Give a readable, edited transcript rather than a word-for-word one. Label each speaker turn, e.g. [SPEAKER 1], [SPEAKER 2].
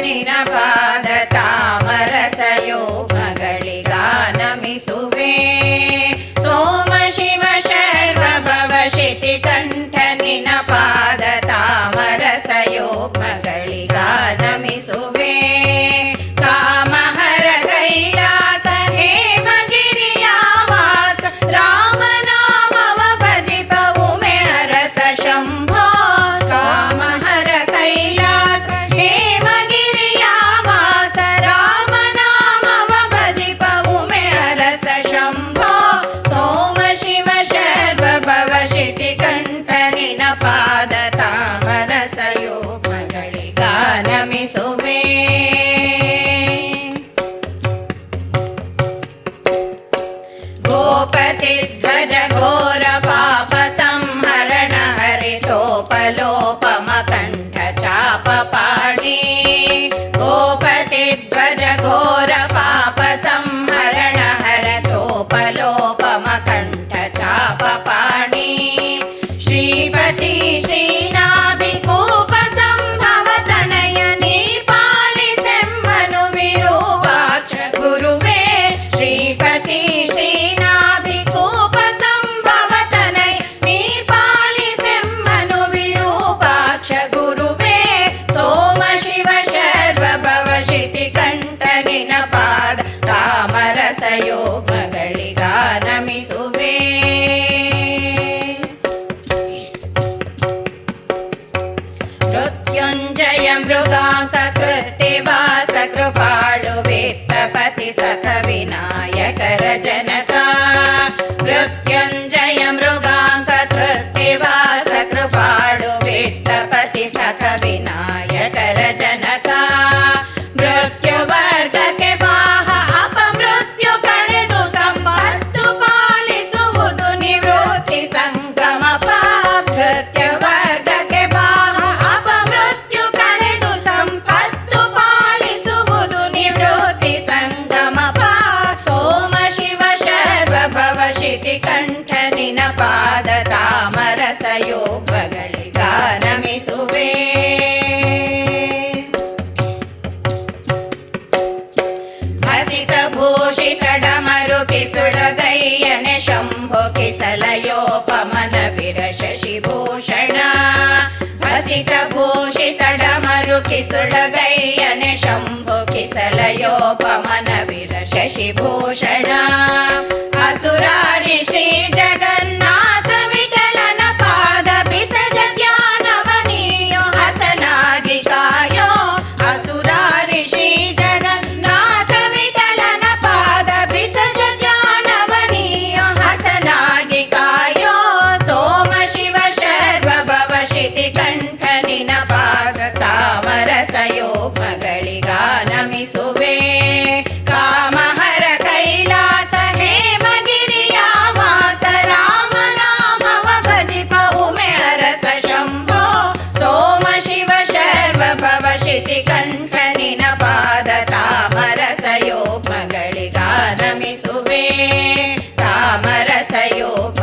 [SPEAKER 1] ನಿನ ಪಾದ ತಾಮರಸಯೋಗಗಳಿಗಾನಮಿಸುವೆ. ಸೋಮ ಶಿವ ಶರ್ವ ಭವ ಶಿತಿಕಂಠ ನಿನ ಪಾದ ತಾಮರಸಯೋಗಗಳಿಗಾನಮಿಸುವೆ. ಕಾಮಹರ ಕೈಲಾಸ ಹೇಮಗಿರಿಯ ವಾಸ ರಾಮನಾಮವ ಭಜಿಪವು ಮೇ ಅರಸ ಶಂಭೋ. ಕಾಮಹರ ಕೈಲಾಸ ಹೇಮಗಿರಿಯ ವಾಸ ರಾಮನಾಮವ ಭಜಿಪವು ಮೇ ಅರಸ ಶಂಭೋ. ಸೋಮ ಶಿವ ಶರ್ವ ಭವ ಶಿತಿಕಂಠ ನಿನ ಪಾದ ತಾಮರಸಯೋಗಗಳಿಗಾನಮಿಸುವೆ. ಗೋಪತಿ ಧ್ವಜ ಘೋರ ಪಾಪ ಸಂಹರಣ ಹರಿತೋಪಲೋಪಮ ಕಂಠ ಚಾಪ ಪಾಣಿ. ಗೋಪತಿ ಧ್ವಜ ಘೋರ ಪಾಪ ಸಂಹರಣ ಹರತೋಪಲೋಪಮ ಕಂಠ ಚಾಪ ಪಾಣಿ. ಶ್ರೀಪತಿ ಶ್ರೀನಾಭಿಕೂಪ ಸಂಭವ ತನಯ ನೀ ಪಾಲಿಸೆಮ್ಮನು ವಿರೂಪಾಕ್ಷ ಗುರುವೇ. ಶ್ರೀಪತಿ ಶ್ರೀನಾಭಿಕೂಪ ಸಂಭವ ತನಯ ನೀ ಪಾಲಿಸೆಮ್ಮನು ವಿರೂಪಾಕ್ಷ ಗುರುವೇ. ಸೋಮ ಶಿವ ಶರ್ವ ಭವ ಶಿತಿಕಂಠ ನಿನ ಪಾದ ತಾಮರಸಯೋಗಗಳಿಗಾನಮಿಸುವೆ. ಮೃತ್ಯುಂಜಯ ಮೃಗಾಂಕ ಕೃತ್ತಿವಾಸ ಕೃಪಾಳು ವೇತ್ತಪತಿ ಸಖ ವಿನಾಯಕರ ಜನಕ. ಮೃತ್ಯುಂಜಯ ಮೃಗಾಂಕ ಕೃತ್ತಿವಾಸ ಕೃಪಾಳು ವೇತ್ತಪತಿ ಸಖ ವಿನಾಯಕರ ಜನಕ. ಮೃತ್ಯು ವರ್ಗಕ್ಕೆ ಬಾಹ ಅಪಮೃತ್ಯು ಕಳೆದು ಸಂಪತ್ತು ಪಾಲಿಸುವುದು ನಿವೃತ್ತಿ ಸಂಗಮಪ. ಮೃತ್ಯು ವರ್ಗಕ್ಕೆ ಬಾಹ ಅಪಮೃತ್ಯು ಕಳೆದು ಸಂಪತ್ತು ಪಾಲಿಸುವುದು ನಿವೃತ್ತಿ ಸಂಗಮಪ. ಸೋಮ ಶಿವ ಶರ್ವ ಭವ ಶಿತಿಕಂಠ ನಿನ ಪಾದ ತಾಮರಸಯೋಗಗಳಿಗಾನಮಿಸುವೆ. ಹಸಿತ ಭೂಷಿತ ಡಮರು ಕಿಸುಳಗಯ್ಯನೆ ಶಂಭು ಕಿಸಲಯೋಪಮನ ವಿರ ಶಶಿಭೂಷಣ. ಹಸಿತ ಭೂಷಿತ ಡಮರು ಕಿಸುಳಗಯ್ಯನೆ ಶಂಭು ಕಿಸಲಯೋಪಮನ ವಿರ ಶಶಿಭೂಷಣ. ಅಸುರಾರಿ ಶ್ರೀ ಜಗನ್ನಾಥ ವಿಠಲನ ಪಾದ ಬಿಸಜ ಧ್ಯಾನವನಿಯೋ ಹಸನಾಗಿ ಕಾಯೋ. ಅಸುರಾರಿ ಶ್ರೀ ಜಗನ್ನಾಥ ವಿಠಲನ ಪಾದ ಬಿಸಜ ಧ್ಯಾನವನಿಯೋ ಹಸನಾಗಿ ಕಾಯೋ. ಸೋಮ ಶಿವ ಶರ್ವ ಭವ ಶಿತಿಕಂಠ ನಿನ ಪಾದ ತಾಮರಸಯೋಗಗಳಿಗಾನಮಿಸುವೆ. ಕಾಮಹರ ಕೈಲಾಸ ಹೇಮಗಿರಿಯ ವಾಸ ರಾಮನಾಮವ ಭಜಿಪವು ಮೇ ಅರಸ ಶಂಭೋ. ಸೋಮ ಶಿವ ಶರ್ವ ಭವ ಶಿತಿಕಂಠ ನಿನ ಪಾದ ತಾಮರಸಯೋಗಗಳಿಗಾನಮಿಸುವೆ. ತಾಮರಸಯೋಗ